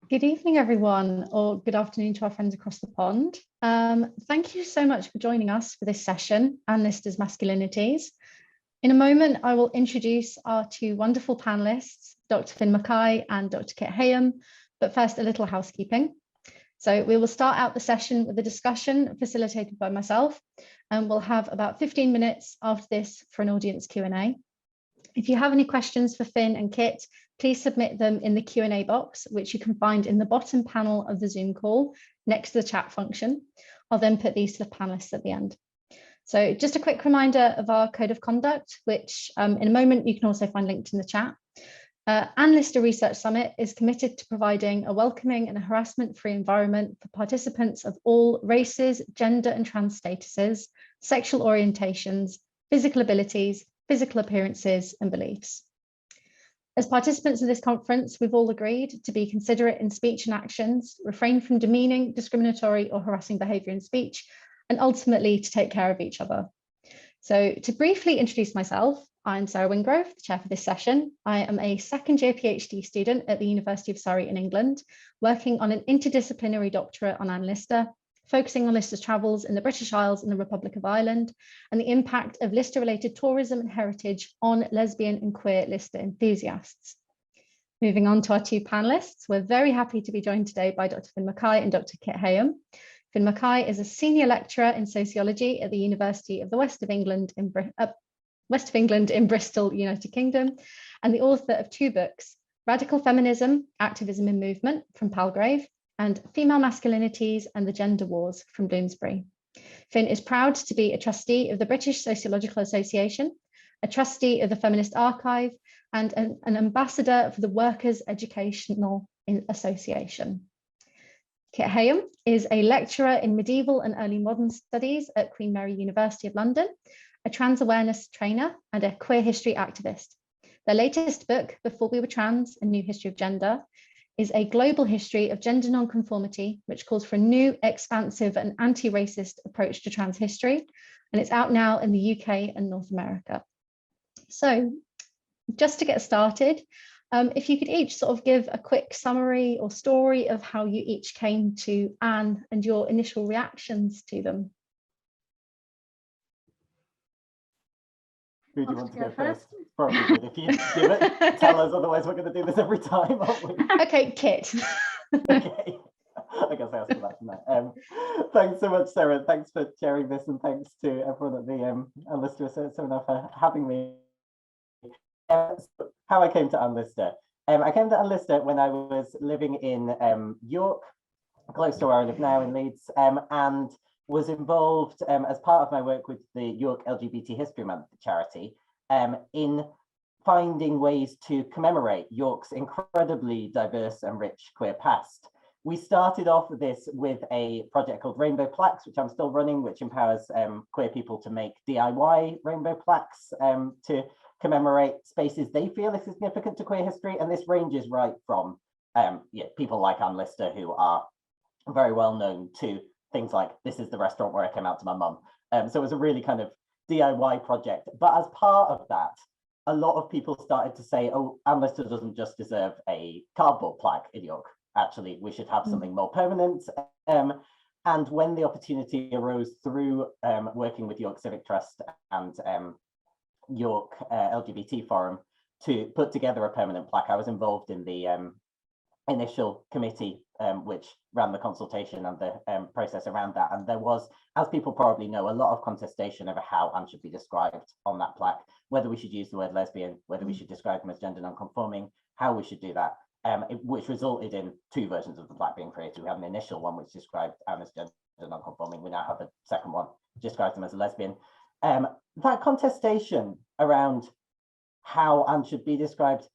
Good evening, everyone, or good afternoon to our friends across the pond. Thank you so much for joining us for this session, Analysters Masculinities. In a moment, I will introduce our two wonderful panelists, Dr. Finn Mackay and Dr. Kit Heyam, but first a little housekeeping. So we will start out the session with a discussion facilitated by myself, and we'll have about 15 minutes after this for an audience Q&A. If you have any questions for Finn and Kit, please submit them in the Q&A box, which you can find in the bottom panel of the Zoom call next to the chat function. I'll then put these to the panelists at the end. So just a quick reminder of our code of conduct, which in a moment you can also find linked in the chat. Analyster Research Summit is committed to providing a welcoming and harassment-free environment for participants of all races, gender and trans statuses, sexual orientations, physical abilities, physical appearances and beliefs. As participants of this conference, we've all agreed to be considerate in speech and actions, refrain from demeaning, discriminatory or harassing behaviour in speech, and ultimately to take care of each other. So to briefly introduce myself, I'm Sarah Wingrove, the chair for this session. I am a second-year PhD student at the University of Surrey in England, working on an interdisciplinary doctorate on Analyster, focusing on Lister's travels in the British Isles and the Republic of Ireland, and the impact of Lister-related tourism and heritage on lesbian and queer Lister enthusiasts. Moving on to our two panelists, we're very happy to be joined today by Dr. Finn Mackay and Dr. Kit Heyam. Finn Mackay is a senior lecturer in sociology at the University of the West of England in Bristol, United Kingdom, and the author of two books, Radical Feminism, Activism and Movement from Palgrave, and Female Masculinities and the Gender Wars from Bloomsbury. Finn is proud to be a trustee of the British Sociological Association, a trustee of the Feminist Archive, and an ambassador for the Workers' Educational Association. Kit Heyam is a lecturer in medieval and early modern studies at Queen Mary University of London, a trans awareness trainer and a queer history activist. Their latest book, Before We Were Trans, A New History of Gender, is a global history of gender nonconformity, which calls for a new, expansive and anti-racist approach to trans history. And it's out now in the UK and North America. So just to get started, if you could each sort of give a quick summary or story of how you each came to Anne and your initial reactions to them. Who do you want to go first? It's probably good if you give it, tell us, otherwise we're going to do this every time, aren't we? Okay, Kit. Okay, I guess I asked for that tonight. Thanks so much, Sarah. Thanks for sharing this, and thanks to everyone at the Analyster Seminar for having me. How I came to Analyster. I came to Analyster when I was living in York, close to where I live now in Leeds, and was involved as part of my work with the York LGBT History Month charity in finding ways to commemorate York's incredibly diverse and rich queer past. We started off this with a project called Rainbow Plaques, which I'm still running, which empowers queer people to make DIY rainbow plaques to commemorate spaces they feel is significant to queer history. And this ranges right from people like Anne Lister, who are very well known, to things like, this is the restaurant where I came out to my mum. So it was a really kind of DIY project. But as part of that, a lot of people started to say, oh, Anne Lister doesn't just deserve a cardboard plaque in York. Actually, we should have something more permanent. And when the opportunity arose through working with York Civic Trust and York LGBT Forum to put together a permanent plaque, I was involved in the initial committee which ran the consultation and the process around that. And there was, as people probably know, a lot of contestation over how Anne should be described on that plaque, whether we should use the word lesbian, whether we should describe them as gender non-conforming, how we should do that, which resulted in two versions of the plaque being created. We had an initial one which described Anne as gender non-conforming. We now have a second one which describes them as a lesbian. That contestation around how Anne should be described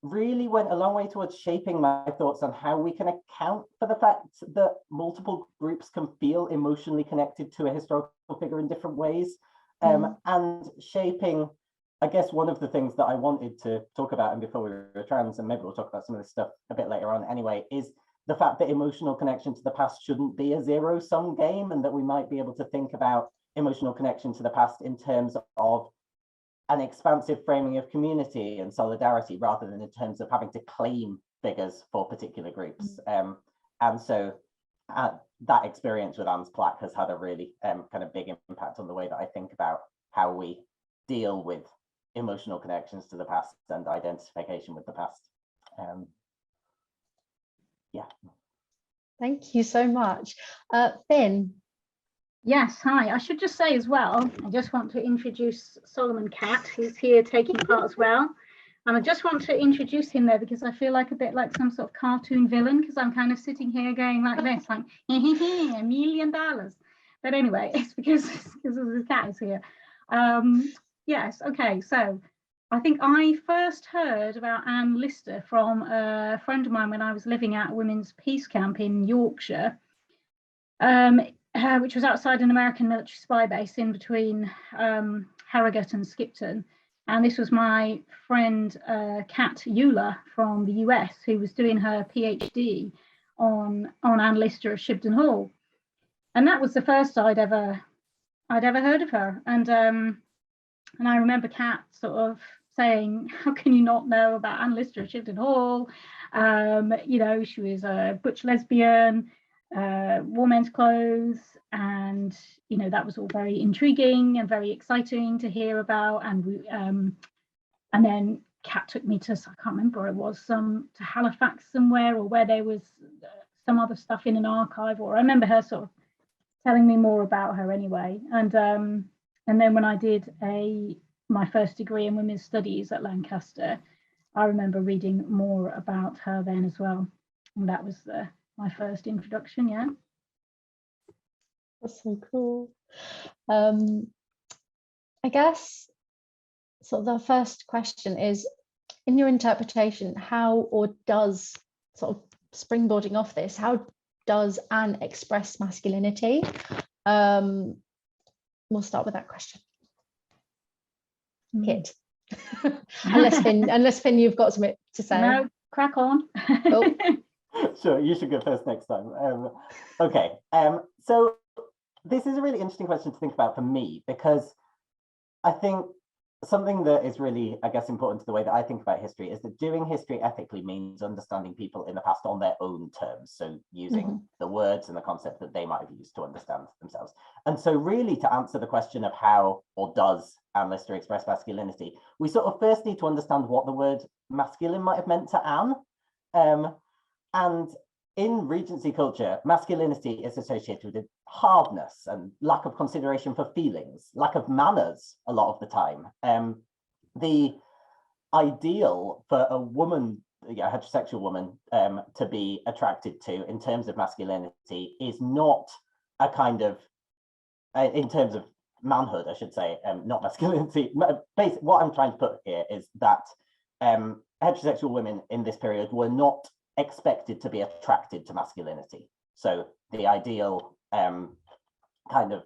really went a long way towards shaping my thoughts on how we can account for the fact that multiple groups can feel emotionally connected to a historical figure in different ways, and shaping, I guess, one of the things that I wanted to talk about, and before we were trans, and maybe we'll talk about some of this stuff a bit later on anyway, is the fact that emotional connection to the past shouldn't be a zero-sum game, and that we might be able to think about emotional connection to the past in terms of an expansive framing of community and solidarity rather than in terms of having to claim figures for particular groups. And so that experience with Anne's plaque has had a really kind of big impact on the way that I think about how we deal with emotional connections to the past and identification with the past. Yeah. Thank you so much. Finn. Yes, hi. I should just say as well, I just want to introduce Solomon Cat, who's here taking part as well. And I just want to introduce him there because I feel like a bit like some sort of cartoon villain, because I'm kind of sitting here going like this, like, $1 million. But anyway, it's because the cat is here. Yes, okay, so I think I first heard about Anne Lister from a friend of mine when I was living at a women's peace camp in Yorkshire, which was outside an American military spy base in between Harrogate and Skipton. And this was my friend Kat Euler from the US, who was doing her PhD on Anne Lister of Shibden Hall. And that was the first I'd ever heard of her. And I remember Kat sort of saying, how can you not know about Anne Lister of Shibden Hall? You know, she was a butch lesbian, wore men's clothes, and you know, that was all very intriguing and very exciting to hear about. And then Kat took me to, I can't remember where it was, to Halifax somewhere, or where there was some other stuff in an archive, or I remember her sort of telling me more about her anyway. And then when I did my first degree in women's studies at Lancaster, I remember reading more about her then as well. And that was my first introduction, yeah. That's so cool. I guess sort of the first question is, in your interpretation, how or does, sort of springboarding off this, how does Anne express masculinity? We'll start with that question. Kit. unless Finn, you've got something to say. No, crack on. Oh. Sure, you should go first next time. Okay, so this is a really interesting question to think about for me, because I think something that is really, I guess, important to the way that I think about history is that doing history ethically means understanding people in the past on their own terms. So using the words and the concept that they might have used to understand themselves. And so really, to answer the question of how or does Anne Lister express masculinity, we sort of first need to understand what the word masculine might have meant to Anne. And in Regency culture, masculinity is associated with hardness and lack of consideration for feelings, lack of manners a lot of the time. The ideal for a woman, a heterosexual woman, to be attracted to in terms of masculinity is not a kind of, in terms of manhood, I should say, not masculinity. Basically, what I'm trying to put here is that heterosexual women in this period were not expected to be attracted to masculinity. So the ideal kind of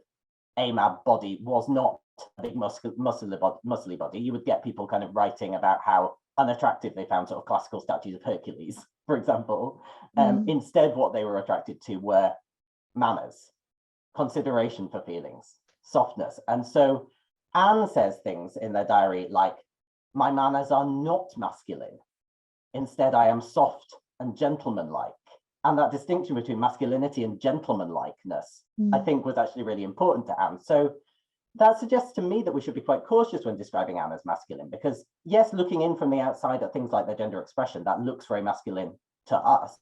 AMAB body was not a big muscly body. You would get people kind of writing about how unattractive they found sort of classical statues of Hercules, for example. Instead, what they were attracted to were manners, consideration for feelings, softness. And so Anne says things in their diary like, my manners are not masculine. Instead, I am soft and gentlemanlike. And that distinction between masculinity and gentlemanlikeness, I think, was actually really important to Anne. So that suggests to me that we should be quite cautious when describing Anne as masculine, because yes, looking in from the outside at things like their gender expression, that looks very masculine to us.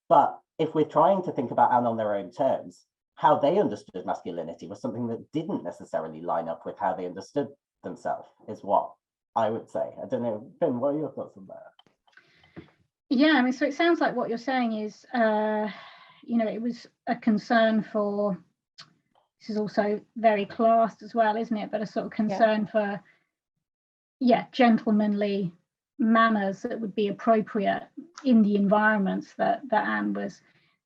But if we're trying to think about Anne on their own terms, how they understood masculinity was something that didn't necessarily line up with how they understood themselves, is what I would say. I don't know, Ben, what are your thoughts on that? Yeah, I mean, so it sounds like what you're saying is, you know, it was a concern for, this is also very classed as well, isn't it? But a sort of concern for, gentlemanly manners that would be appropriate in the environments that Anne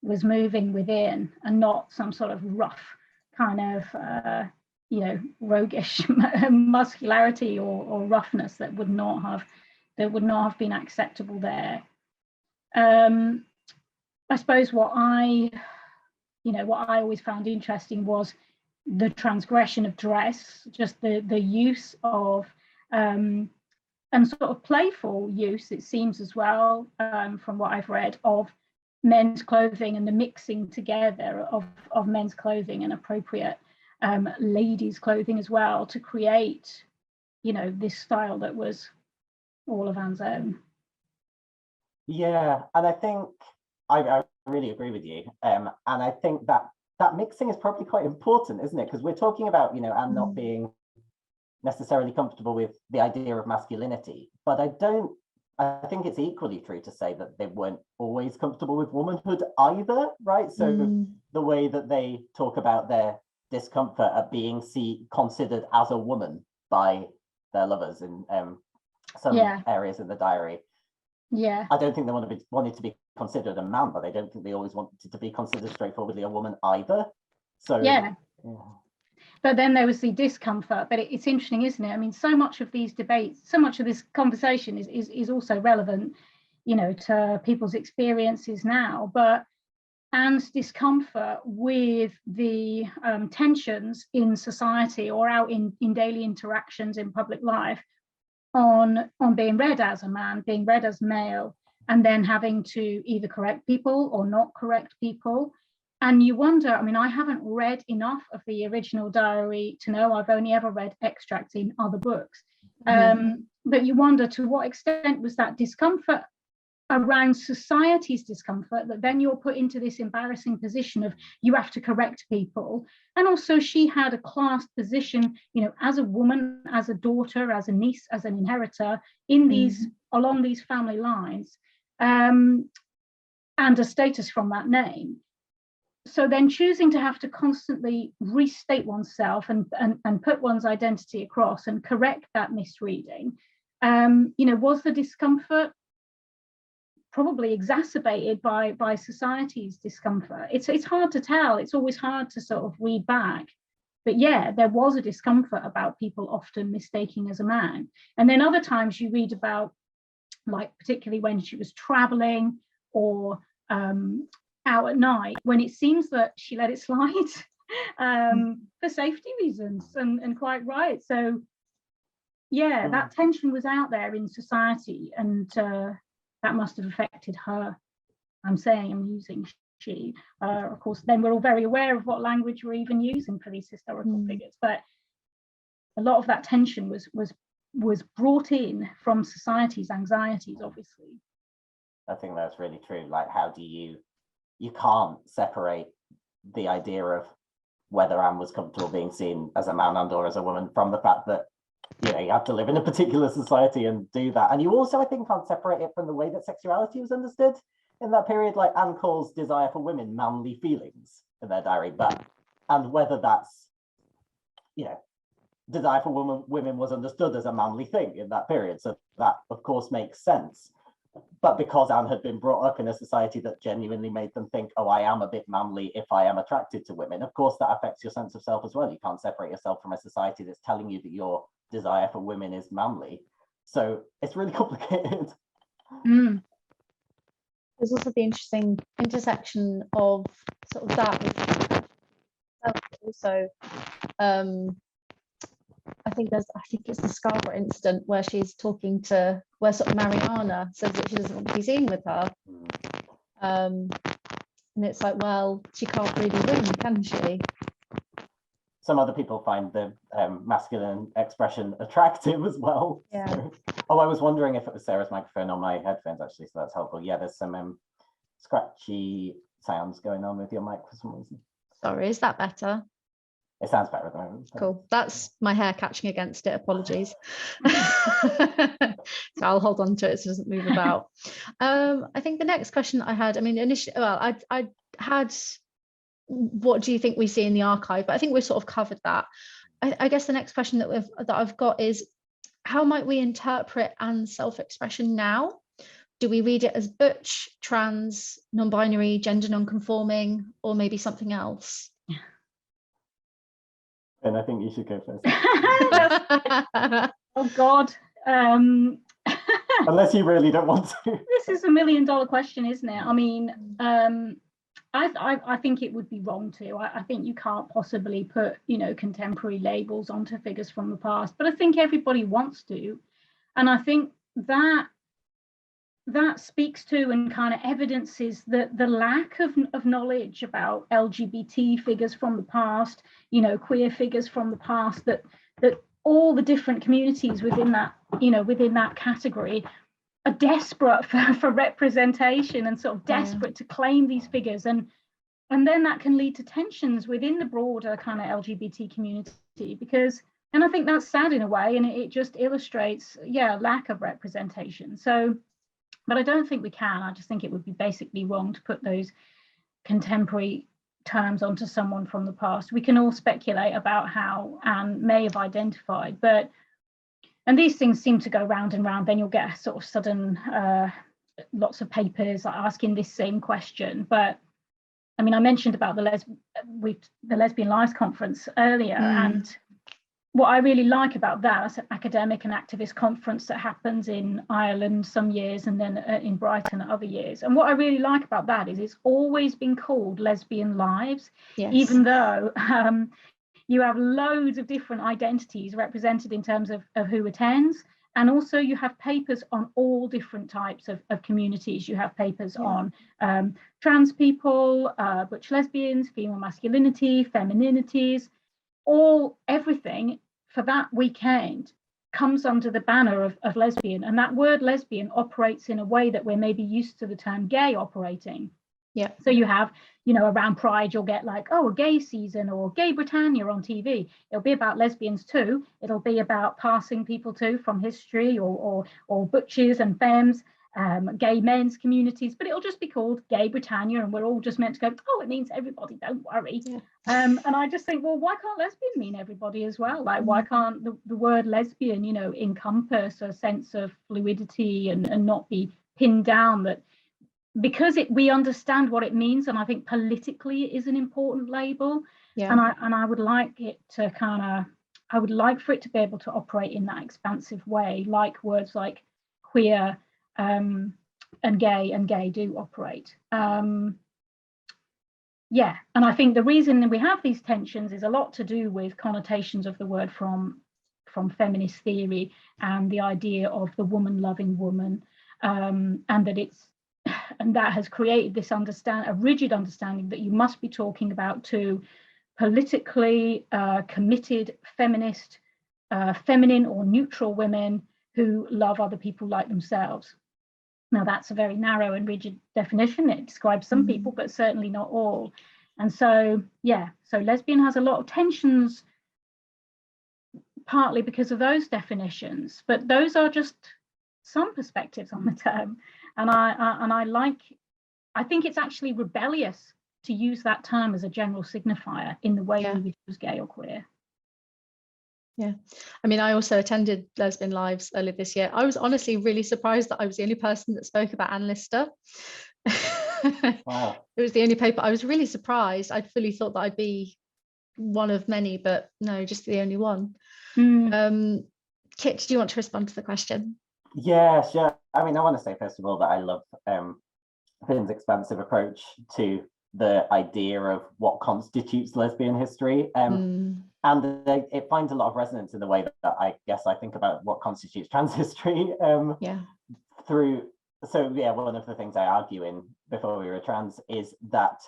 was moving within, and not some sort of rough kind of, you know, roguish muscularity or roughness that would not have been acceptable there. I suppose what I always found interesting was the transgression of dress, just the use of and sort of playful use, it seems as well, from what I've read, of men's clothing and the mixing together of men's clothing and appropriate ladies' clothing as well, to create, you know, this style that was all of Anne's own. Yeah, and I think I really agree with you. And I think that mixing is probably quite important, isn't it? Because we're talking about, you know, Anne not being necessarily comfortable with the idea of masculinity, but I think it's equally true to say that they weren't always comfortable with womanhood either, right? So the way that they talk about their discomfort at being considered as a woman by their lovers in some areas in the diary. Yeah, I don't think they wanted to be considered a man, but I don't think they always wanted to be considered straightforwardly a woman either. So yeah. But then there was the discomfort. But it's interesting, isn't it? I mean, so much of these debates, so much of this conversation is also relevant, you know, to people's experiences now. But Anne's discomfort with the tensions in society or out in daily interactions in public life on being read as a man, being read as male, and then having to either correct people or not correct people. And you wonder, I mean, I haven't read enough of the original diary to know. I've only ever read extracts in other books. But you wonder, to what extent was that discomfort around society's discomfort, that then you're put into this embarrassing position of you have to correct people. And also she had a class position, you know, as a woman, as a daughter, as a niece, as an inheritor in these, along these family lines, and a status from that name. So then choosing to have to constantly restate oneself and put one's identity across and correct that misreading, you know, was the discomfort probably exacerbated by society's discomfort? It's hard to tell. It's always hard to sort of read back. But yeah, there was a discomfort about people often mistaking as a man. And then other times you read about, like particularly when she was traveling or out at night, when it seems that she let it slide for safety reasons, and quite right. So yeah, that tension was out there in society, and that must have affected her. I'm using she. Of course, then we're all very aware of what language we're even using for these historical figures, but a lot of that tension was brought in from society's anxieties, obviously. I think that's really true. Like, how do you can't separate the idea of whether Anne was comfortable being seen as a man and or as a woman from the fact that, you know, you have to live in a particular society and do that. And you also, I think, can't separate it from the way that sexuality was understood in that period. Like, Anne calls desire for women manly feelings in their diary, and whether that's, you know, desire for women was understood as a manly thing in that period. So that, of course, makes sense. But because Anne had been brought up in a society that genuinely made them think, oh, I am a bit manly if I am attracted to women, of course, that affects your sense of self as well. You can't separate yourself from a society that's telling you that your desire for women is manly. So it's really complicated. There's also the interesting intersection of sort of that with also I think it's the Scarborough incident where she's talking to, where sort of Mariana says that she doesn't want to be seen with her. And it's like, well, she can't really win, can she? Some other people find the masculine expression attractive as well. Yeah. So, I was wondering if it was Sarah's microphone on my headphones, actually, so that's helpful. Yeah, there's some scratchy sounds going on with your mic for some reason. Sorry, is that better? It sounds better at the moment. Cool. That's my hair catching against it. Apologies. So I'll hold on to it so it doesn't move about. I think the next question I had, I mean, initially, well, I had, what do you think we see in the archive? But I think we've sort of covered that. I guess the next question that I've got is, how might we interpret Anne's self-expression now? Do we read it as butch, trans, non-binary, gender non-conforming, or maybe something else? And I think you should go first. Oh God. Unless you really don't want to. This is $1 million question, isn't it? I mean, I think it would be wrong to. I think you can't possibly put, you know, contemporary labels onto figures from the past, but I think everybody wants to. And I think that speaks to and kind of evidences the lack of knowledge about LGBT figures from the past, you know, queer figures from the past, that all the different communities within that, you know, within that category are desperate for representation and sort of desperate to claim these figures. And then that can lead to tensions within the broader kind of LGBT community, because, and I think that's sad in a way, and it just illustrates, lack of representation. So, but I don't think we can. I just think it would be basically wrong to put those contemporary terms onto someone from the past. We can all speculate about how Anne may have identified, but, and these things seem to go round and round, then you'll get a sort of sudden, lots of papers asking this same question. But I mean, I mentioned about the Lesbian Lives Conference earlier, and what I really like about that, that's an academic and activist conference that happens in Ireland some years and then in Brighton other years. And what I really like about that is it's always been called Lesbian Lives, even though you have loads of different identities represented in terms of who attends. And also you have papers on all different types of communities. You have papers on trans people, butch lesbians, female masculinity, femininities, everything for that weekend comes under the banner of lesbian. And that word lesbian operates in a way that we're maybe used to the term gay operating. Yeah. So you have, you know, around Pride, you'll get like, oh, a gay season or Gay Britannia on TV. It'll be about lesbians too. It'll be about passing people to from history or butches and femmes, gay men's communities, but it'll just be called Gay Britannia, and we're all just meant to go, oh, it means everybody, don't worry. And I just think, well, why can't lesbian mean everybody as well? Like, why can't the word lesbian, you know, encompass a sense of fluidity and not be pinned down, that because we understand what it means, and I think politically it is an important label. And I would like it to I would like for it to be able to operate in that expansive way, like words like queer and gay do operate. And I think the reason that we have these tensions is a lot to do with connotations of the word from feminist theory and the idea of the woman loving woman, and that has created this a rigid understanding that you must be talking about two politically committed feminist, feminine or neutral women who love other people like themselves. Now, that's a very narrow and rigid definition. It describes some people, but certainly not all. And so, so lesbian has a lot of tensions, partly because of those definitions, but those are just some perspectives on the term. And I think it's actually rebellious to use that term as a general signifier in the way we would use gay or queer. Yeah, I mean, I also attended Lesbian Lives earlier this year. I was honestly really surprised that I was the only person that spoke about Anne Lister. Wow. It was the only paper. I was really surprised. I'd fully thought that I'd be one of many, but no, just the only one. Kit, do you want to respond to the question? Yeah, sure. I mean, I want to say, first of all, that I love Finn's expansive approach to the idea of what constitutes lesbian history. And it finds a lot of resonance in the way that I guess I think about what constitutes trans history. One of the things I argue in Before We Were Trans is that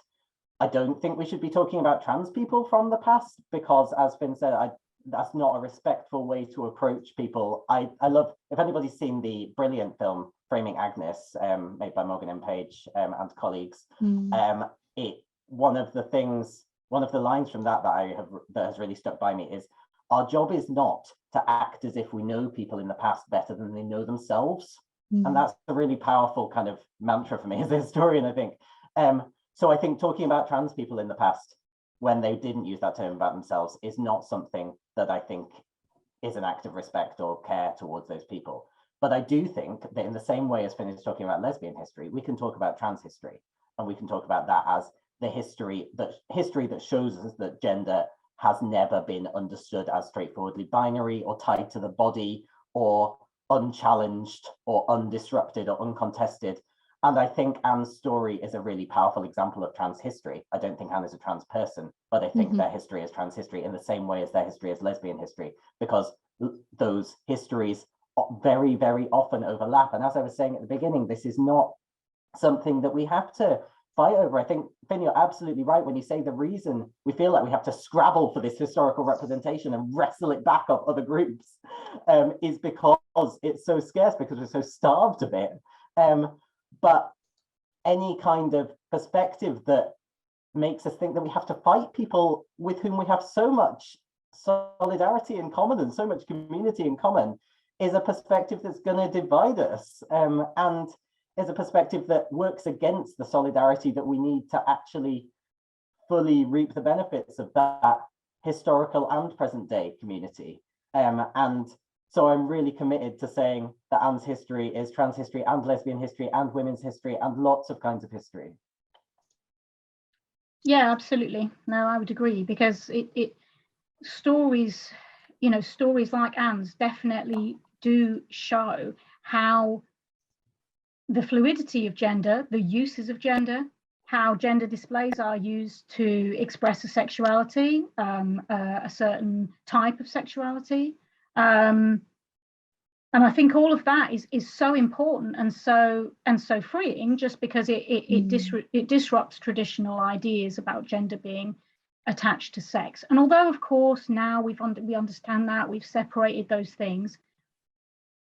I don't think we should be talking about trans people from the past, because, as Finn said, that's not a respectful way to approach people. I love, if anybody's seen the brilliant film Framing Agnes, made by Morgan M. Page and colleagues, one of the lines from that has really stuck by me is, our job is not to act as if we know people in the past better than they know themselves. And that's a really powerful kind of mantra for me as a historian, I think. So I think talking about trans people in the past when they didn't use that term about themselves is not something that I think is an act of respect or care towards those people. But I do think that in the same way as Finn is talking about lesbian history, we can talk about trans history, and we can talk about that as the history that shows us that gender has never been understood as straightforwardly binary or tied to the body or unchallenged or undisrupted or uncontested. And I think Anne's story is a really powerful example of trans history. I don't think Anne is a trans person, but I think their history is trans history in the same way as their history is lesbian history, because those histories very, very often overlap. And as I was saying at the beginning, this is not something that we have to fight over. I think, Finn, you're absolutely right when you say the reason we feel like we have to scrabble for this historical representation and wrestle it back off other groups is because it's so scarce, because we're so starved of it. But any kind of perspective that makes us think that we have to fight people with whom we have so much solidarity in common and so much community in common is a perspective that's going to divide us, and is a perspective that works against the solidarity that we need to actually fully reap the benefits of that historical and present day community. And so I'm really committed to saying that Anne's history is trans history and lesbian history and women's history and lots of kinds of history. Yeah, absolutely. No, I would agree, because stories, you know, stories like Anne's definitely do show how the fluidity of gender, the uses of gender, how gender displays are used to express a sexuality, a certain type of sexuality. And I think all of that is so important and so freeing, just because it disrupts traditional ideas about gender being attached to sex. And although, of course, now we understand that, we've separated those things,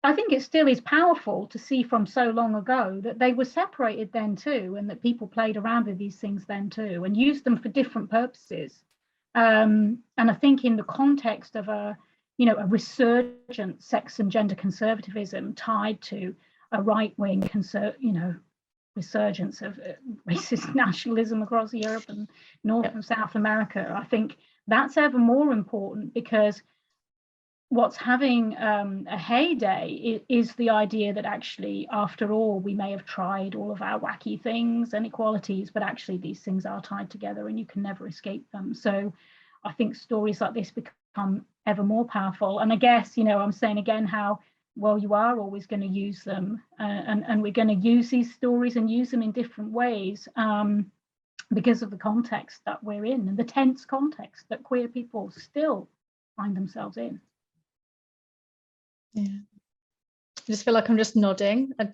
I think it still is powerful to see from so long ago that they were separated then too, and that people played around with these things then too and used them for different purposes. And I think in the context of a resurgent sex and gender conservatism tied to a right-wing resurgence of racist nationalism across Europe and North and South America, I think that's ever more important, because what's having a heyday is the idea that actually, after all, we may have tried all of our wacky things and equalities, but actually these things are tied together and you can never escape them. So I think stories like this become ever more powerful. And I guess, I'm saying again how, well, you are always going to use them, and we're going to use these stories and use them in different ways because of the context that we're in, and the tense context that queer people still find themselves in. Yeah, I just feel like I'm just nodding all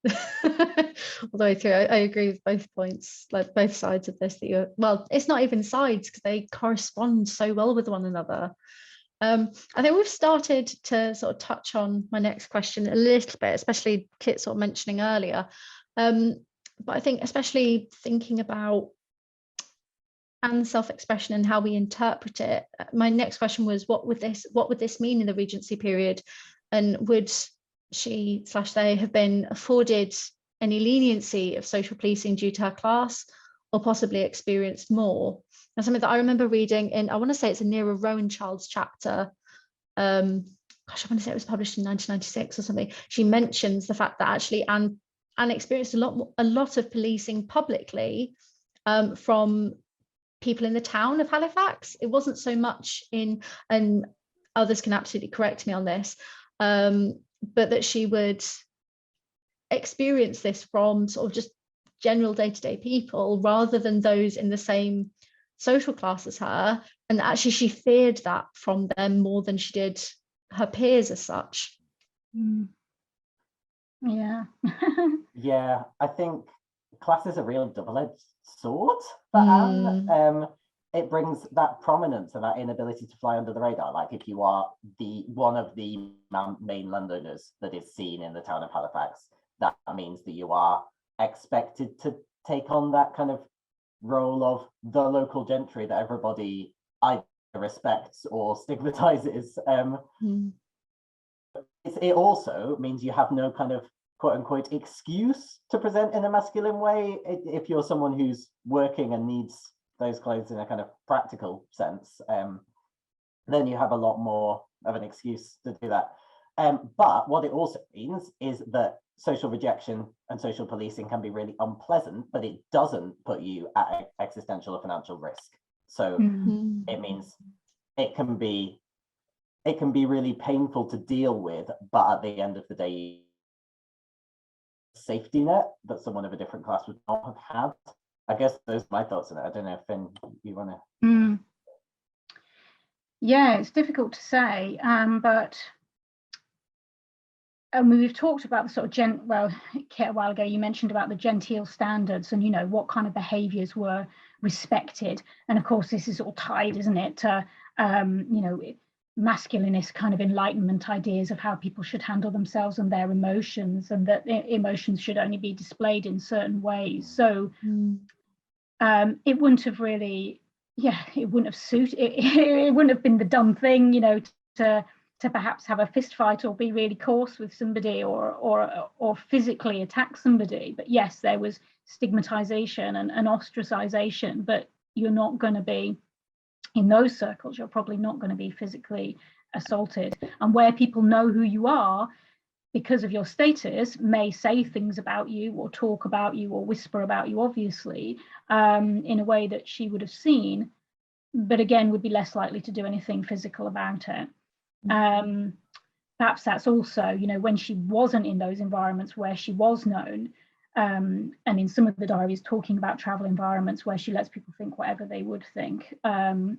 the way through. I agree with both points, like both sides of this. Well, it's not even sides, because they correspond so well with one another. I think we've started to sort of touch on my next question a little bit, especially Kit sort of mentioning earlier. But I think especially thinking about and self-expression and how we interpret it. My next question was, what would this mean in the Regency period? And would she/they have been afforded any leniency of social policing due to her class, or possibly experienced more? And something that I remember reading in, I want to say it's a Nera Rowanchild's chapter. Gosh, I want to say it was published in 1996 or something. She mentions the fact that actually Anne experienced a lot of policing publicly from people in the town of Halifax. It wasn't so much in, and others can absolutely correct me on this, but that she would experience this from sort of just general day-to-day people rather than those in the same social class as her, and actually she feared that from them more than she did her peers as such. Yeah. Yeah, I think class is a real double-edged sword for Anne. It brings that prominence and that inability to fly under the radar. Like, if you are one of the main landowners that is seen in the town of Halifax, that means that you are expected to take on that kind of role of the local gentry that everybody either respects or stigmatizes. It also means you have no kind of quote unquote excuse to present in a masculine way if you're someone who's working and needs those clothes in a kind of practical sense. Then you have a lot more of an excuse to do that. But what it also means is that social rejection and social policing can be really unpleasant, but it doesn't put you at existential or financial risk. So it means it can be really painful to deal with, but at the end of the day, safety net that someone of a different class would not have had. I guess those are my thoughts on it. I don't know if Finn, you want to. Yeah, it's difficult to say, but we've talked about the sort of a while ago you mentioned about the genteel standards and, you know, what kind of behaviours were respected. And of course, this is all tied, isn't it, to, you know, masculinist kind of enlightenment ideas of how people should handle themselves and their emotions, and that emotions should only be displayed in certain ways. So it wouldn't have really, it wouldn't have suited, it wouldn't have been the dumb thing, you know, to perhaps have a fist fight or be really coarse with somebody or physically attack somebody. But yes, there was stigmatization and ostracization, but you're not going to be, in those circles, you're probably not going to be physically assaulted. And where people know who you are because of your status, may say things about you or talk about you or whisper about you, obviously, in a way that she would have seen, but again, would be less likely to do anything physical about it. Perhaps that's also, you know, when she wasn't in those environments where she was known, and in some of the diaries talking about travel environments where she lets people think whatever they would think,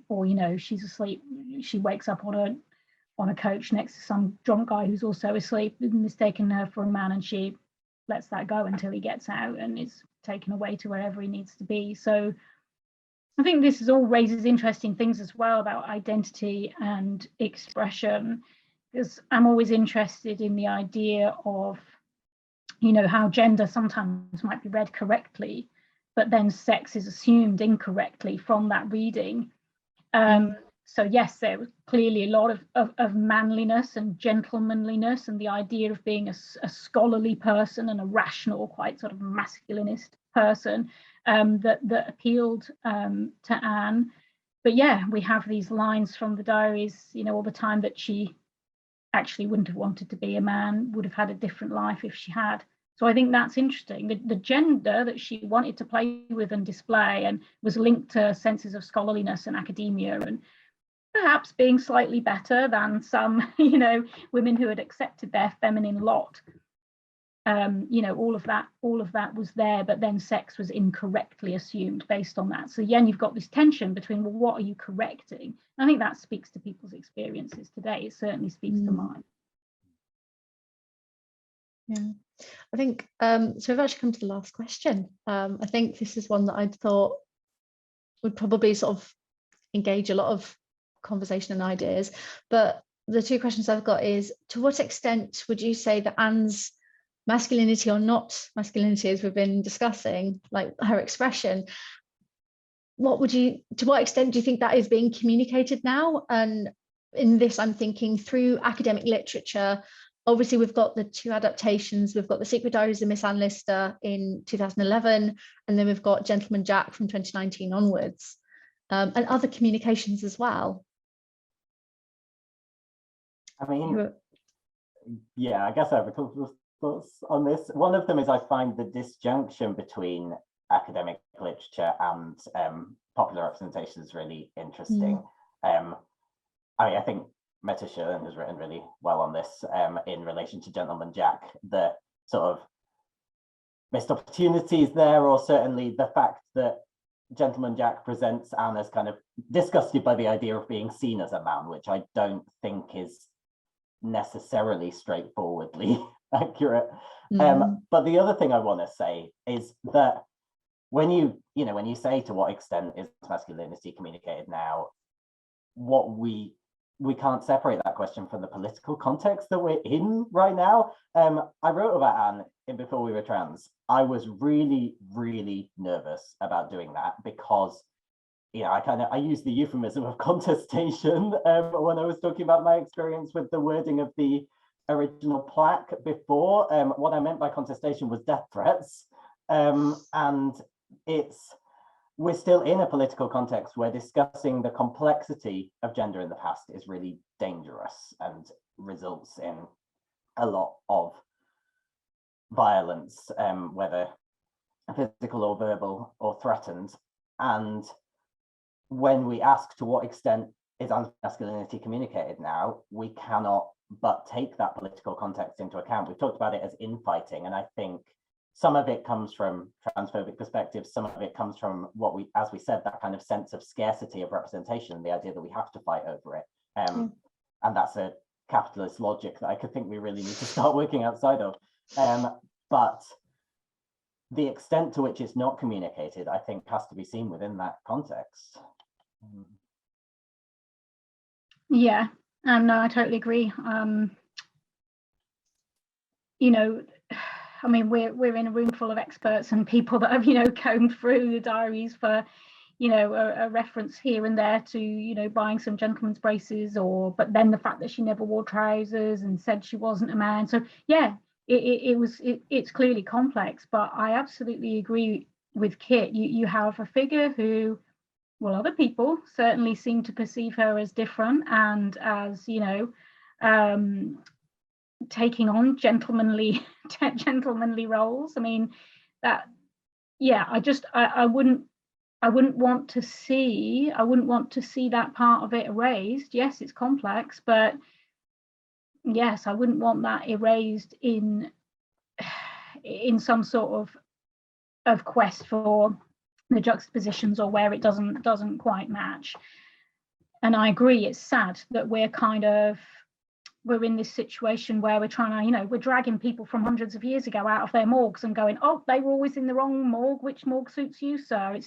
or, you know, she's asleep, she wakes up on a coach next to some drunk guy who's also asleep, mistaking her for a man, and she lets that go until he gets out and is taken away to wherever he needs to be. So I think this all raises interesting things as well about identity and expression, because I'm always interested in the idea of, you know, how gender sometimes might be read correctly, but then sex is assumed incorrectly from that reading. So yes, there was clearly a lot of manliness and gentlemanliness, and the idea of being a scholarly person and a rational, quite sort of masculinist person that appealed to Anne. But yeah, we have these lines from the diaries, you know, all the time that she actually wouldn't have wanted to be a man, would have had a different life if she had. So I think that's interesting. The gender that she wanted to play with and display and was linked to senses of scholarliness and academia, and perhaps being slightly better than some, you know, women who had accepted their feminine lot. You know, all of that was there, but then sex was incorrectly assumed based on that. So again, you've got this tension between, well, what are you correcting? I think that speaks to people's experiences today. It certainly speaks to mine. Yeah, I think so. We've actually come to the last question. I think this is one that I thought would probably sort of engage a lot of conversation and ideas. But the two questions I've got is, to what extent would you say that Anne's masculinity or not masculinity, as we've been discussing, like her expression, to what extent do you think that is being communicated now? And in this, I'm thinking through academic literature. Obviously, we've got the two adaptations. We've got The Secret Diaries of Miss Anne Lister in 2011, and then we've got Gentleman Jack from 2019 onwards, and other communications as well. I mean, yeah, I guess I have a couple of thoughts on this. One of them is I find the disjunction between academic literature and popular representations really interesting. I mean, I think Meta Sherlin has written really well on this in relation to Gentleman Jack, the sort of missed opportunities there, or certainly the fact that Gentleman Jack presents Anne as kind of disgusted by the idea of being seen as a man, which I don't think is necessarily straightforwardly accurate. But the other thing I want to say is that when you say to what extent is masculinity communicated now, what we can't separate that question from the political context that we're in right now. I wrote about Anne in Before We Were Trans. I was really, really nervous about doing that because, you know, I used the euphemism of contestation when I was talking about my experience with the wording of the original plaque before. What I meant by contestation was death threats, and we're still in a political context where discussing the complexity of gender in the past is really dangerous and results in a lot of violence, whether physical or verbal or threatened. And when we ask to what extent is masculinity communicated now, we cannot but take that political context into account. We've talked about it as infighting, and I think some of it comes from transphobic perspectives, some of it comes from what we, as we said, that kind of sense of scarcity of representation, the idea that we have to fight over it. And that's a capitalist logic that I could think we really need to start working outside of. But the extent to which it's not communicated, I think, has to be seen within that context. Yeah, and no, I totally agree. You know, I mean, we're in a room full of experts and people that have, you know, combed through the diaries for, you know, a reference here and there to, you know, buying some gentleman's braces, or but then the fact that she never wore trousers and said she wasn't a man. So yeah, it's clearly complex, but I absolutely agree with Kit. You have a figure who, well, other people certainly seem to perceive her as different and as, you know, taking on gentlemanly roles. I mean, that, yeah, I wouldn't want to see that part of it erased. Yes, it's complex, but yes, I wouldn't want that erased in some sort of quest for the juxtapositions or where it doesn't quite match. And I agree, it's sad that we're in this situation where we're trying to, you know, we're dragging people from hundreds of years ago out of their morgues and going, oh, they were always in the wrong morgue. Which morgue suits you, sir?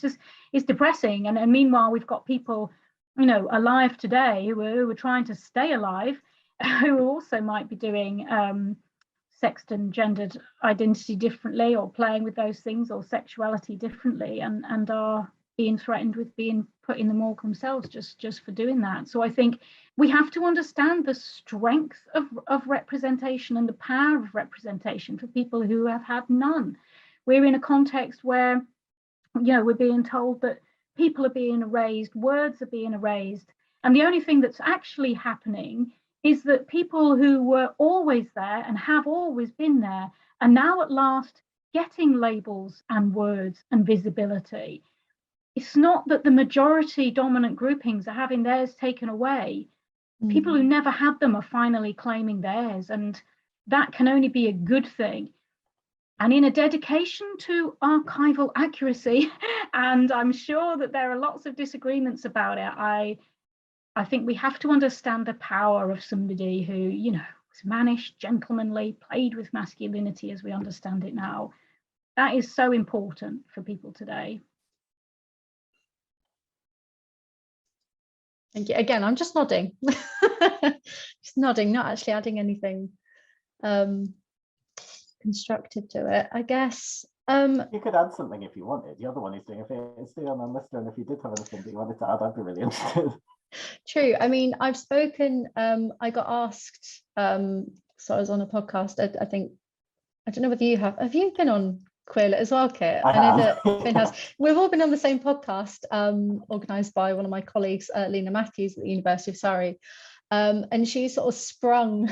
It's depressing. And meanwhile, we've got people, you know, alive today who are trying to stay alive, who also might be doing sexed and gendered identity differently, or playing with those things, or sexuality differently, and are being threatened with being put in the morgue themselves just for doing that. So I think we have to understand the strength of representation and the power of representation for people who have had none. We're in a context where, you know, we're being told that people are being erased, words are being erased, and the only thing that's actually happening is that people who were always there and have always been there are now at last getting labels and words and visibility. It's not that the majority dominant groupings are having theirs taken away. People who never had them are finally claiming theirs, and that can only be a good thing. And in a dedication to archival accuracy, and I'm sure that there are lots of disagreements about it, I think we have to understand the power of somebody who, you know, was mannish, gentlemanly, played with masculinity as we understand it now. That is so important for people today. Thank you. Again, I'm just nodding. Just nodding, not actually adding anything constructive to it, I guess. You could add something if you wanted. The other one is doing a PhD on Lister, and if you did have anything that you wanted to add, I'd be really interested. True. I mean, I've spoken, I got asked, so I was on a podcast, I think, I don't know whether you have you been on Queerlit as well, Kit? I know that Finn has. We've all been on the same podcast, organised by one of my colleagues, Lena Matthews at the University of Surrey. And she sort of sprung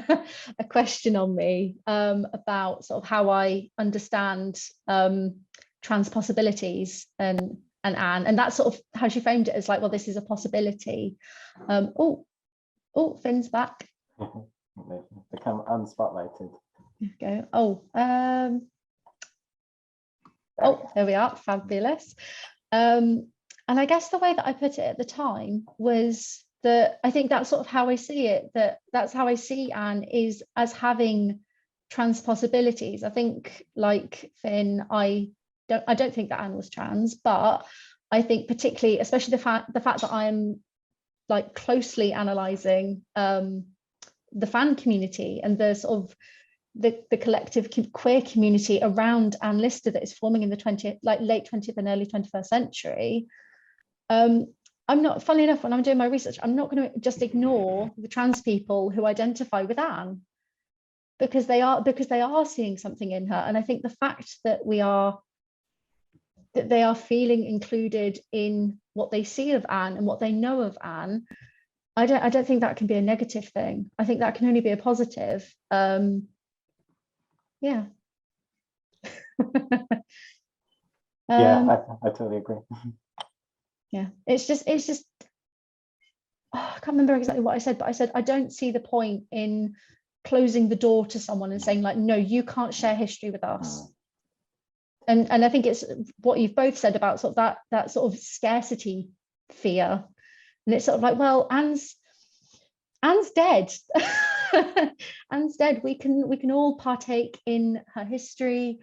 a question on me about sort of how I understand trans possibilities and Anne, and that's sort of how she framed it, as like, well, this is a possibility. Oh, Finn's back. Become unspotlighted. There we go. There we are, fabulous. And I guess the way that I put it at the time was that I think that's sort of how I see it, that's how I see Anne, is as having trans possibilities. I think, like Finn, I don't think that Anne was trans, but I think particularly, especially the fact that I'm like closely analysing the fan community and the sort of the collective queer community around Anne Lister that is forming in the late 20th and early 21st century. I'm not, funnily enough, when I'm doing my research, I'm not going to just ignore the trans people who identify with Anne, because they are seeing something in her. And I think the fact that they are feeling included in what they see of Anne and what they know of Anne, I don't think that can be a negative thing. I think that can only be a positive. Yeah. Yeah, I totally agree. Yeah, it's just I can't remember exactly what I said, but I said I don't see the point in closing the door to someone and saying, like, no, you can't share history with us. And I think it's what you've both said about sort of that sort of scarcity fear. And it's sort of like, well, Anne's dead. Anne's dead. We can all partake in her history,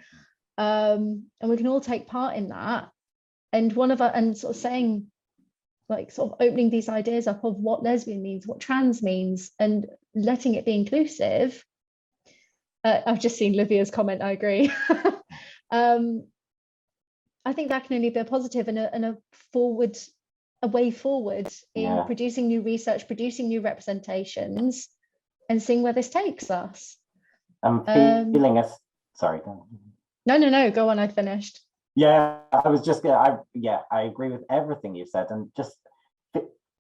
and we can all take part in that. And and sort of saying, like, sort of opening these ideas up of what lesbian means, what trans means, and letting it be inclusive. I've just seen Livia's comment. I agree. I think that can only be a positive and a way forward in producing new research, producing new representations, and seeing where this takes us. I'm feeling us. Sorry. No, go on. I finished. Yeah, I was just gonna. I agree with everything you said, and just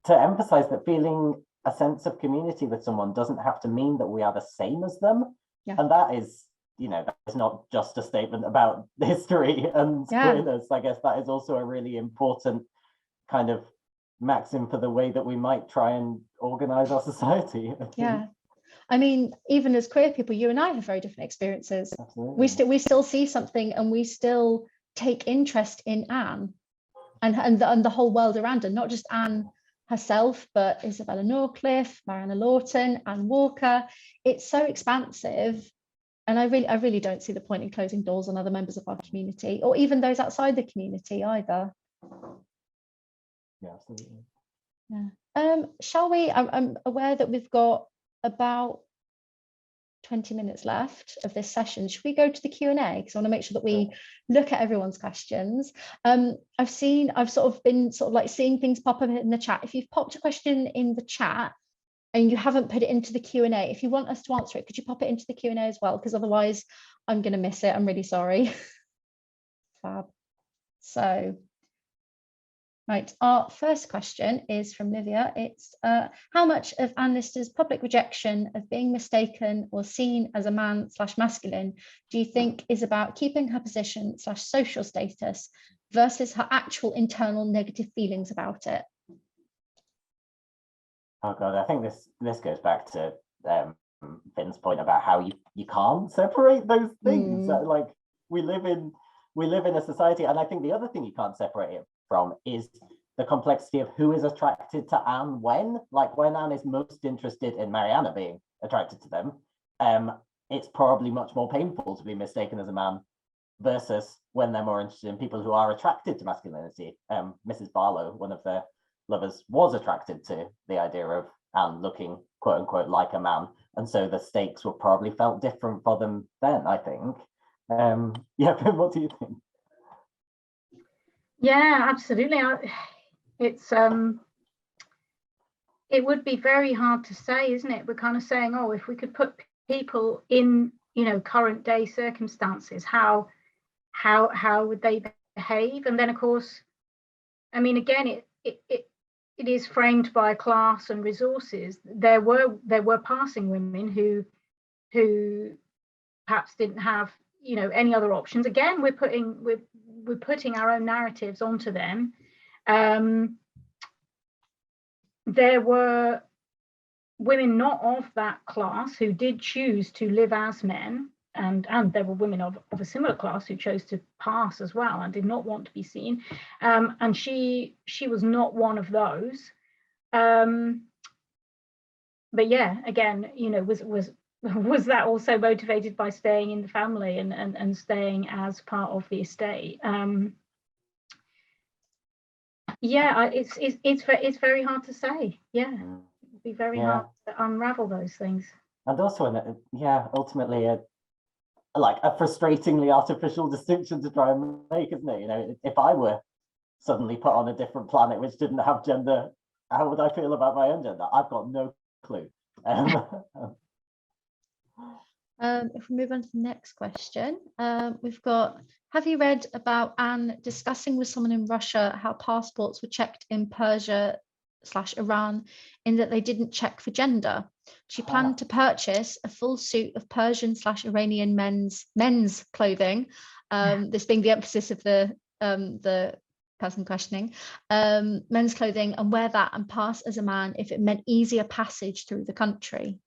to emphasize that feeling a sense of community with someone doesn't have to mean that we are the same as them, and that is, that is not just a statement about history and queerness. I guess that is also a really important kind of maxim for the way that we might try and organize our society. Yeah. I mean, even as queer people, you and I have very different experiences. Absolutely. We still see something, and we still take interest in Anne and the whole world around her, not just Anne herself, but Isabella Norcliffe, Mariana Lawton, Anne Walker. It's so expansive. And I really don't see the point in closing doors on other members of our community, or even those outside the community either. Yeah, absolutely. Yeah. Shall we? I'm aware that we've got about 20 minutes left of this session. Should we go to the Q&A? Because I want to make sure that we look at everyone's questions. I've sort of been like seeing things pop up in the chat. If you've popped a question in the chat and you haven't put it into the Q&A, if you want us to answer it, could you pop it into the Q&A as well? Because otherwise I'm going to miss it. I'm really sorry. Fab. So, right, our first question is from Livia. It's how much of Anne Lister's public rejection of being mistaken or seen as a man/masculine do you think is about keeping her position/social status versus her actual internal negative feelings about it? Oh God, I think this goes back to Finn's point about how you can't separate those things. Like we live in a society, and I think the other thing you can't separate it from is the complexity of who is attracted to Anne when. Like when Anne is most interested in Mariana being attracted to them, it's probably much more painful to be mistaken as a man versus when they're more interested in people who are attracted to masculinity. Mrs. Barlow, one of the lovers, was attracted to the idea of Anne looking quote unquote like a man, and so the stakes were probably felt different for them then, I think. Yeah, Finn, what do you think? Yeah, absolutely. It would be very hard to say, isn't it? We're kind of saying, oh, if we could put people in, current day circumstances, how would they behave? And then, of course, I mean, again, it is framed by class and resources. There were passing women who perhaps didn't have any other options. Again, we're putting our own narratives onto them. There were women not of that class who did choose to live as men, and there were women of a similar class who chose to pass as well and did not want to be seen. And she was not one of those. But yeah, again, was that also motivated by staying in the family and staying as part of the estate? Yeah, it's very hard to say. Yeah, it'd be very hard to unravel those things. And also, ultimately, a frustratingly artificial distinction to try and make, isn't it? If I were suddenly put on a different planet which didn't have gender, how would I feel about my own gender? I've got no clue. If we move on to the next question, we've got, have you read about Anne discussing with someone in Russia how passports were checked in Persia/Iran in that they didn't check for gender? She planned to purchase a full suit of Persian/Iranian men's clothing, this being the emphasis of the person questioning, men's clothing, and wear that and pass as a man if it meant easier passage through the country.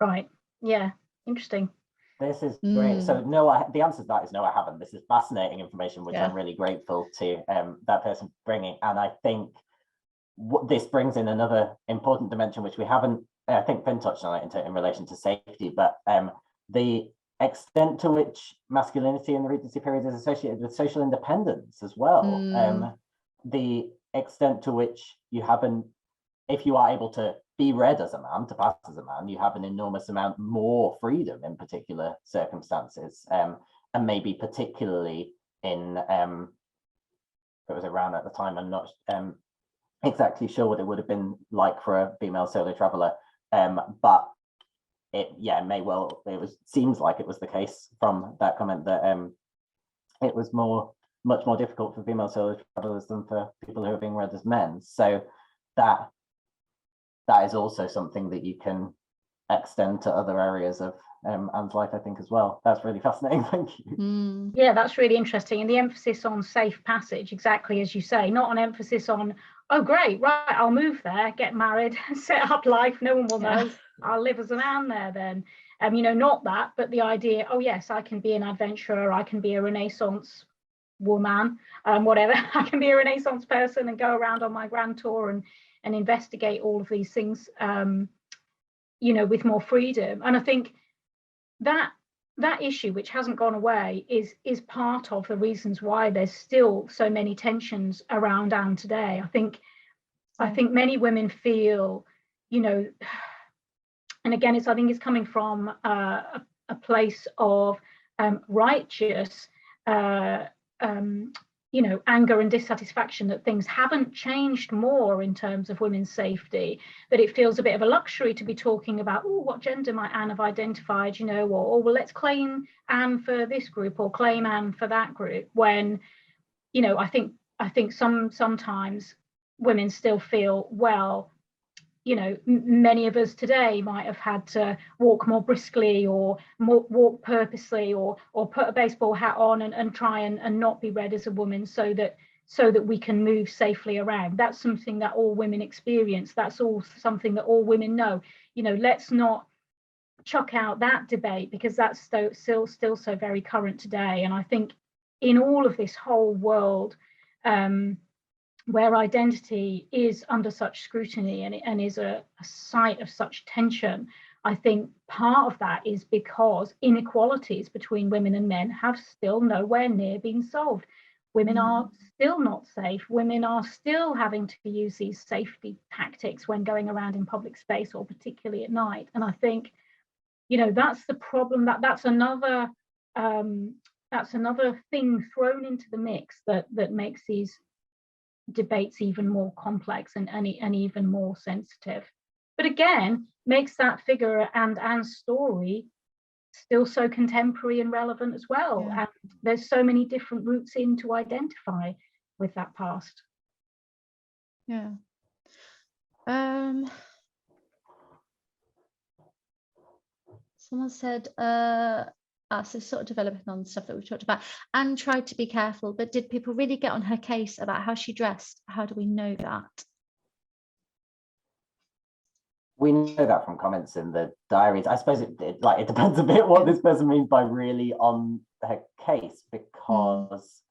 Right, yeah. Interesting. This is great. So no, the answer to that is no, I haven't. This is fascinating information, which I'm really grateful to that person bringing. And I think this brings in another important dimension, which we haven't, I think Finn touched on it in relation to safety, but the extent to which masculinity in the Regency period is associated with social independence as well. The extent to which you have if you are able to be read as a man, to pass as a man, you have an enormous amount more freedom in particular circumstances, and maybe particularly in, it was around at the time, I'm not exactly sure what it would have been like for a female solo traveller, but it seems like it was the case from that comment that it was much more difficult for female solo travellers than for people who are being read as men. So that is also something that you can extend to other areas of Anne's life, I think, as well. That's really fascinating. Thank you. Yeah, that's really interesting. And the emphasis on safe passage, exactly as you say, not an emphasis on, oh, great, right, I'll move there, get married, set up life, no one will know, I'll live as a man there then. Not that, but the idea, oh, yes, I can be an adventurer, I can be a Renaissance woman, whatever, I can be a Renaissance person and go around on my grand tour and investigate all of these things, with more freedom. And I think that issue, which hasn't gone away, is part of the reasons why there's still so many tensions around Anne today. I think many women feel, and again, I think it's coming from a place of righteous anger and dissatisfaction that things haven't changed more in terms of women's safety, that it feels a bit of a luxury to be talking about, oh, what gender might Anne have identified, or well, let's claim Anne for this group or claim Anne for that group, when, I think sometimes women still feel, well, many of us today might have had to walk more briskly or walk purposely or put a baseball hat on and try and not be read as a woman so that we can move safely around. That's something that all women experience. That's all something that all women know. Let's not chuck out that debate, because that's still so very current today. And I think in all of this whole world, where identity is under such scrutiny and is a site of such tension, I think part of that is because inequalities between women and men have still nowhere near been solved. Women are still not safe. Women are still having to use these safety tactics when going around in public space, or particularly at night. And I think, that's the problem. That's another thing thrown into the mix that makes these debates even more complex and even more sensitive, but again makes that figure and Anne's story still so contemporary and relevant as well. And there's so many different routes in to identify with that past. Someone said so sort of developing on stuff that we've talked about. Anne tried to be careful, but did people really get on her case about how she dressed? How do we know that? We know that from comments in the diaries. I suppose it depends a bit what this person means by really on her case, because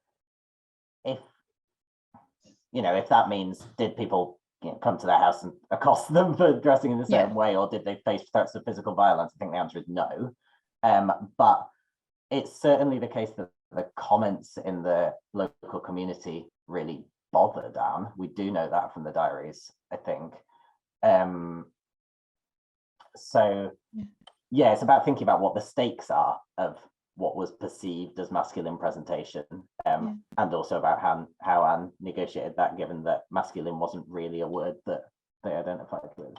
if that means, did people come to their house and accost them for dressing in a certain way, or did they face threats of physical violence? I think the answer is no. But it's certainly the case that the comments in the local community really bothered Anne. We do know that from the diaries, I think. So it's about thinking about what the stakes are of what was perceived as masculine presentation, and also about how Anne negotiated that, given that masculine wasn't really a word that they identified with,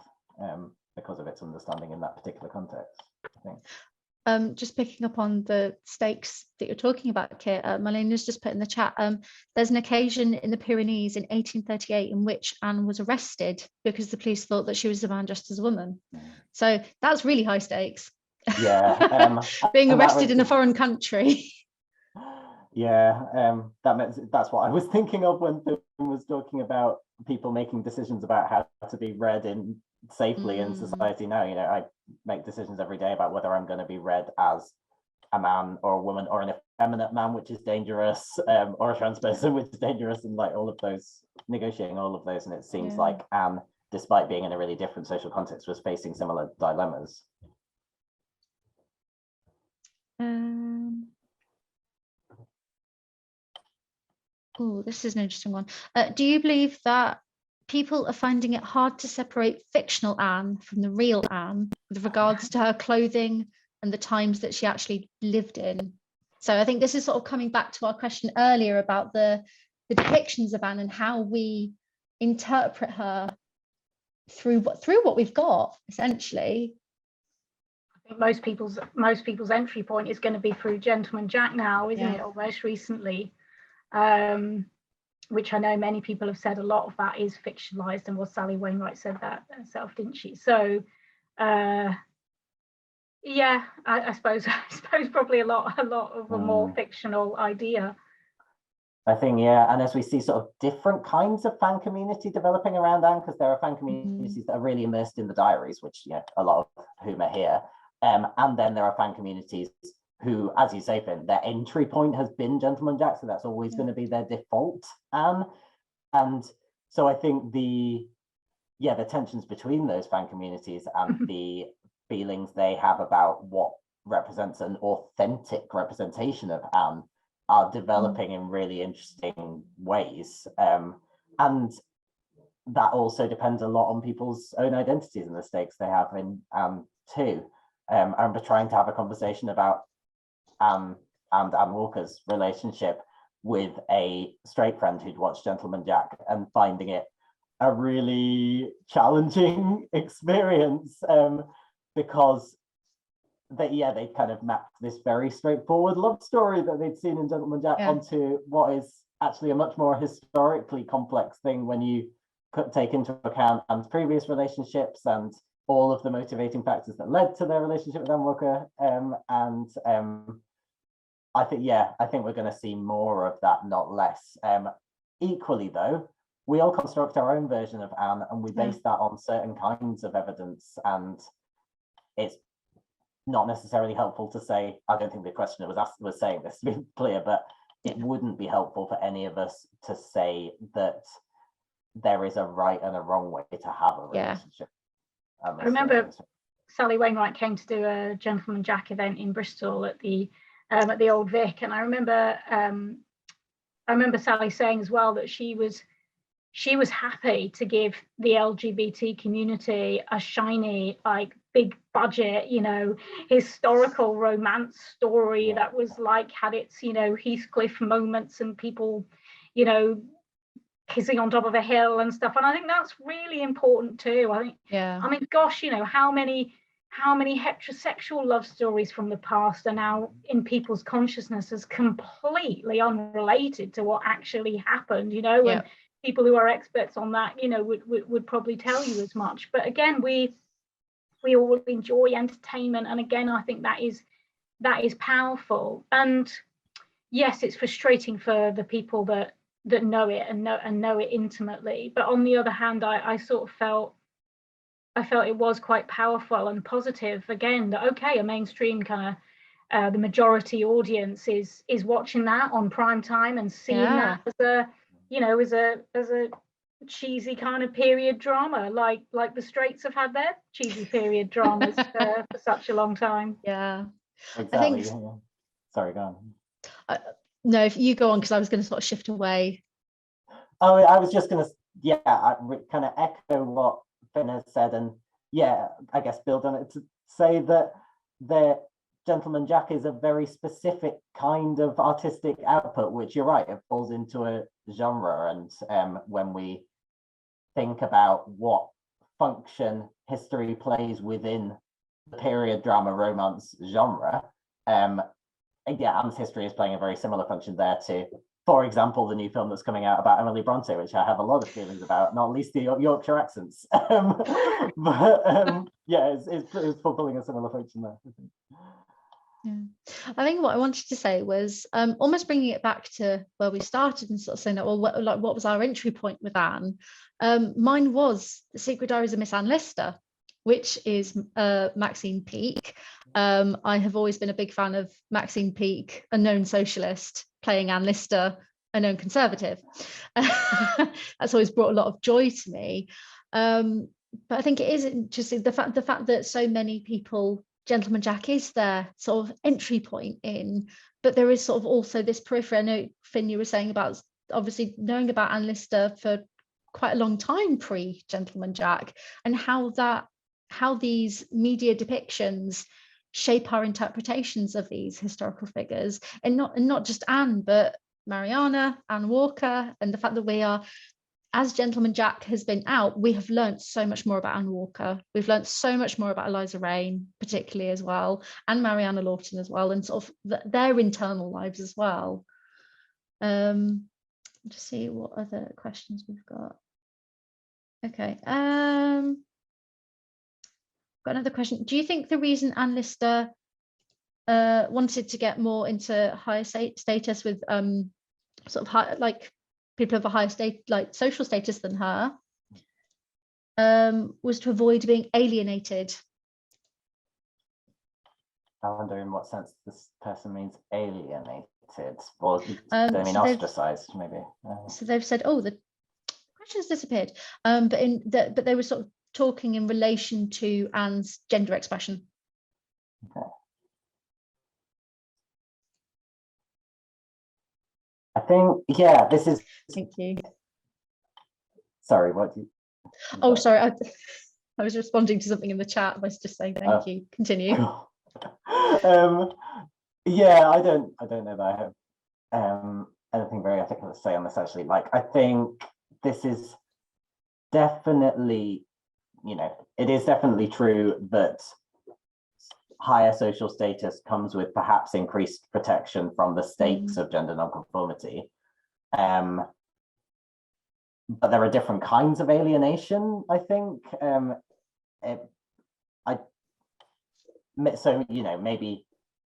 because of its understanding in that particular context, I think. Just picking up on the stakes that you're talking about, Kit, Marlena's just put in the chat, there's an occasion in the Pyrenees in 1838 in which Anne was arrested because the police thought that she was a man dressed as a woman. So that's really high stakes. Being arrested in a foreign country. That's what I was thinking of when Finn was talking about people making decisions about how to be read in safely in society now. I make decisions every day about whether I'm going to be read as a man or a woman, or an effeminate man, which is dangerous, or a trans person, which is dangerous, and like all of those, negotiating all of those. And it seems like Anne, despite being in a really different social context, was facing similar dilemmas. Oh, this is an interesting one. Do you believe that people are finding it hard to separate fictional Anne from the real Anne with regards to her clothing and the times that she actually lived in? So I think this is sort of coming back to our question earlier about the depictions of Anne and how we interpret her through what we've got, essentially. I think most people's entry point is going to be through Gentleman Jack now, isn't it? Or most recently, which I know many people have said a lot of that is fictionalized, and Sally Wainwright said that herself, didn't she? So yeah, I suppose probably a lot of a more fictional idea. I think, yeah, and as we see sort of different kinds of fan community developing around Anne, because there are fan communities that are really immersed in the diaries, which, you know, a lot of whom are here, and then there are fan communities who, as you say, Finn, their entry point has been Gentleman Jack, so that's always going to be their default Anne. And so I think the tensions between those fan communities and the feelings they have about what represents an authentic representation of Anne are developing in really interesting ways. And that also depends a lot on people's own identities and the stakes they have in Anne too. I remember trying to have a conversation about Anne and Anne Walker's relationship with a straight friend who'd watched Gentleman Jack and finding it a really challenging experience, because they kind of mapped this very straightforward love story that they'd seen in Gentleman Jack onto what is actually a much more historically complex thing when you could take into account Anne's previous relationships and all of the motivating factors that led to their relationship with Anne Walker. I think we're going to see more of that, not less. Equally, though, we all construct our own version of Anne, and we base that on certain kinds of evidence. And it's not necessarily helpful to say, I don't think the questioner was saying this, to be clear, but it wouldn't be helpful for any of us to say that there is a right and a wrong way to have a relationship. I remember Sally Wainwright came to do a Gentleman Jack event in Bristol at the Old Vic, and I remember Sally saying as well that she was happy to give the LGBT community a shiny, like, big budget, you know, historical romance story that was like, had its, you know, Heathcliff moments and people, you know, kissing on top of a hill and stuff. And I think that's really important too. I think, I mean, gosh, you know, how many heterosexual love stories from the past are now in people's consciousness as completely unrelated to what actually happened, you know, and people who are experts on that, you know, would probably tell you as much. But again, we all enjoy entertainment, and again, I think that is powerful. And yes, it's frustrating for the people that know it and know it intimately. But on the other hand, I sort of felt it was quite powerful and positive. Again, that okay, a mainstream kind of the majority audience is watching that on prime time and seeing that as a, you know, as a cheesy kind of period drama, like the straights have had their cheesy period dramas for such a long time. Exactly. I think sorry, go on. No, if you go on, because I was going to sort of shift away. Oh, I was just going to I kind of echo what Finn has said, and I guess build on it to say that the Gentleman Jack is a very specific kind of artistic output, which you're right, it falls into a genre. And when we think about what function history plays within the period drama romance genre, Anne's history is playing a very similar function there to, for example, the new film that's coming out about Emily Bronte, which I have a lot of feelings about, not least the Yorkshire accents. It's fulfilling a similar function there. I think what I wanted to say was almost bringing it back to where we started and sort of saying that, well, what was our entry point with Anne? Mine was The Secret Diaries of Miss Anne Lister. which is Maxine Peake. I have always been a big fan of Maxine Peake, a known socialist, playing Anne Lister, a known conservative. That's always brought a lot of joy to me. But I think it is interesting the fact that so many people, Gentleman Jack is their sort of entry point in, but there is sort of also this periphery. I know, Finn, you were saying about obviously knowing about Anne Lister for quite a long time pre-Gentleman Jack, and how these media depictions shape our interpretations of these historical figures, and not just Anne, but Mariana, Anne Walker, and the fact that we are, as Gentleman Jack has been out, we have learned so much more about Anne Walker. We've learned so much more about Eliza Reign, particularly as well, and Mariana Lawton as well, and sort of their internal lives as well. Just see what other questions we've got. Okay. Got another question. Do you think the reason Anne Lister wanted to get more into higher status with sort of high, like people of a higher state, like social status than her, was to avoid being alienated? I wonder in what sense this person means alienated, or they mean ostracized, maybe. So they've said, oh, the question's disappeared, but they were sort of talking in relation to Anne's gender expression. Okay. I think, yeah, this is. Thank you. Sorry, what do you? Oh, sorry, I was responding to something in the chat. I was just saying thank you. Continue. Yeah, I don't know that I have anything very ethical to say on this, actually. Like, I think this is definitely, it is definitely true that higher social status comes with perhaps increased protection from the stakes of gender nonconformity. But there are different kinds of alienation, I think. So,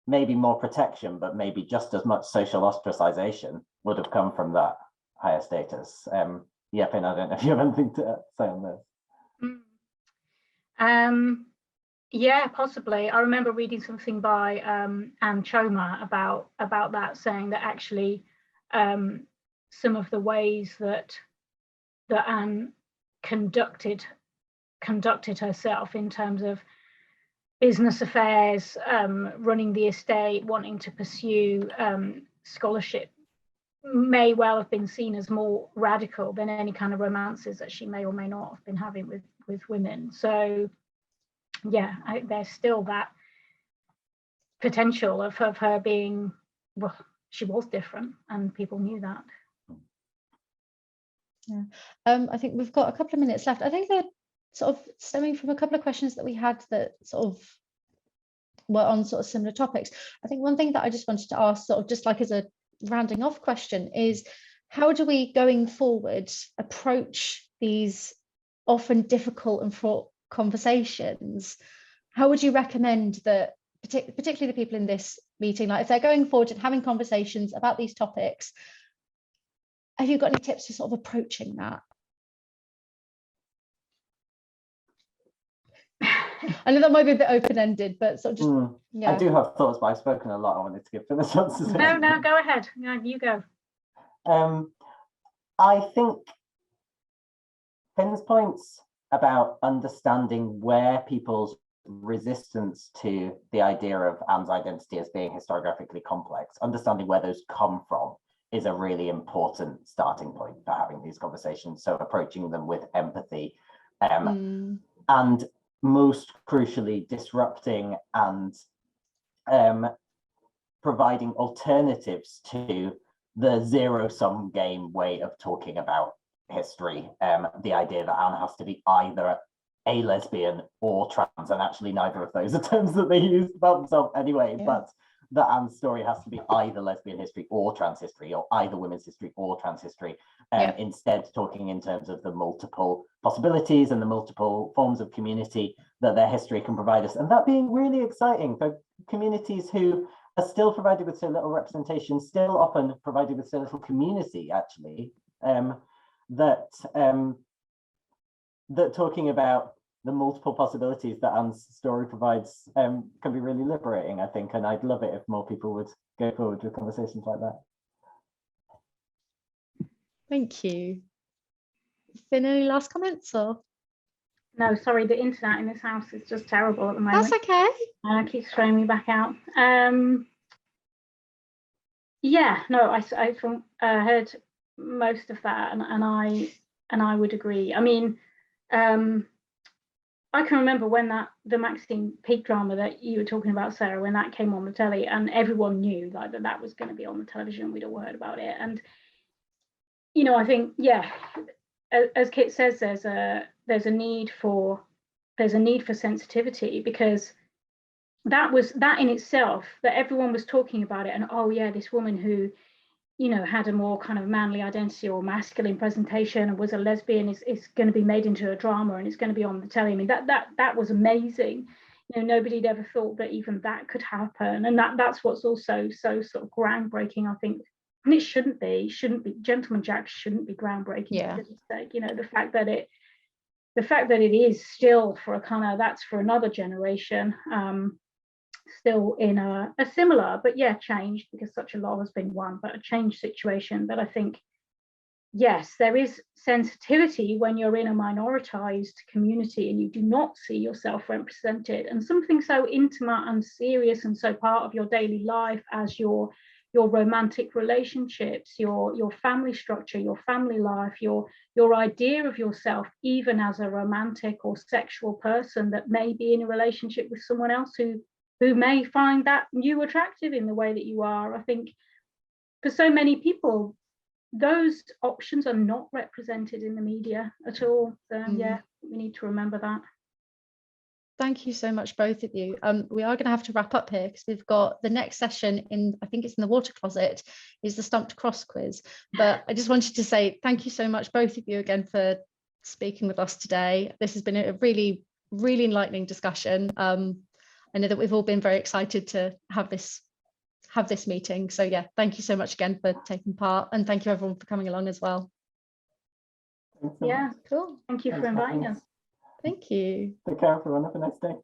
maybe more protection, but maybe just as much social ostracization would have come from that higher status. Yeah, Finn, I don't know if you have anything to say on this. Yeah, possibly. I remember reading something by Anne Choma about that, saying that actually some of the ways that Anne conducted herself in terms of business affairs, running the estate, wanting to pursue scholarship, may well have been seen as more radical than any kind of romances that she may or may not have been having with women. So yeah, there's still that potential of her being, well, she was different and people knew that. Yeah, I think we've got a couple of minutes left. I think they're sort of stemming from a couple of questions that we had that sort of were on sort of similar topics. I think one thing that I just wanted to ask, sort of just like as a rounding off question, is how do we going forward approach these often difficult and fraught conversations? How would you recommend that, particularly the people in this meeting, like if they're going forward and having conversations about these topics, have you got any tips for sort of approaching that? I know that might be a bit open-ended, but sort of just, yeah. I do have thoughts, but I've spoken a lot. I wanted to give Finn a chance to say. No, go ahead. No, you go. I think Finn's points about understanding where people's resistance to the idea of Anne's identity as being historiographically complex, understanding where those come from, is a really important starting point for having these conversations. So approaching them with empathy, and most crucially disrupting and providing alternatives to the zero-sum game way of talking about history. The idea that Anne has to be either a lesbian or trans, and actually neither of those are terms that they use about themselves anyway, but that Anne's story has to be either lesbian history or trans history, or either women's history or trans history. Instead, talking in terms of the multiple possibilities and the multiple forms of community that their history can provide us. And that being really exciting for communities who are still provided with so little representation, still often provided with so little community, actually, that talking about the multiple possibilities that Anne's story provides can be really liberating, I think, and I'd love it if more people would go forward with conversations like that. Thank you. Finn, any last comments or? No, sorry, the internet in this house is just terrible at the moment. That's okay. Keeps throwing me back out. Yeah, no, I heard most of that, and I would agree. I mean, I can remember when the Maxine Peake drama that you were talking about, Sarah, when that came on the telly, and everyone knew like that was going to be on the television. We'd all heard about it, and you know, I think, yeah, as Kit says, there's a need for sensitivity, because that in itself, that everyone was talking about it, and oh yeah, this woman who, you know, had a more kind of manly identity or masculine presentation and was a lesbian is going to be made into a drama and it's going to be on the telly. I mean, that was amazing. You know, nobody'd ever thought that even that could happen, and that's what's also so sort of groundbreaking, I think. And it shouldn't be. Gentleman Jack shouldn't be groundbreaking. Yeah. For goodness sake. You know, the fact that it is still for a kind of, that's for another generation. Still in a similar, but yeah, changed, because such a lot has been won, but a changed situation that I think, yes, there is sensitivity when you're in a minoritized community and you do not see yourself represented, and something so intimate and serious and so part of your daily life as your romantic relationships, your family structure, your family life, your idea of yourself, even as a romantic or sexual person that may be in a relationship with someone else who may find that you attractive in the way that you are. I think for so many people, those options are not represented in the media at all. So yeah, we need to remember that. Thank you so much, both of you. We are going to have to wrap up here because we've got the next session in, I think it's in the water closet, is the Stump to Cross quiz. But I just wanted to say thank you so much, both of you, again, for speaking with us today. This has been a really, really enlightening discussion. I know that we've all been very excited to have this meeting. So yeah, thank you so much again for taking part, and thank you everyone for coming along as well. Yeah, cool. Thank you for inviting us. Thank you. Take care, everyone. Have a nice day.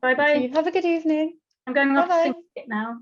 Bye bye. Have a good evening. I'm going off to Bye-bye. sing it now.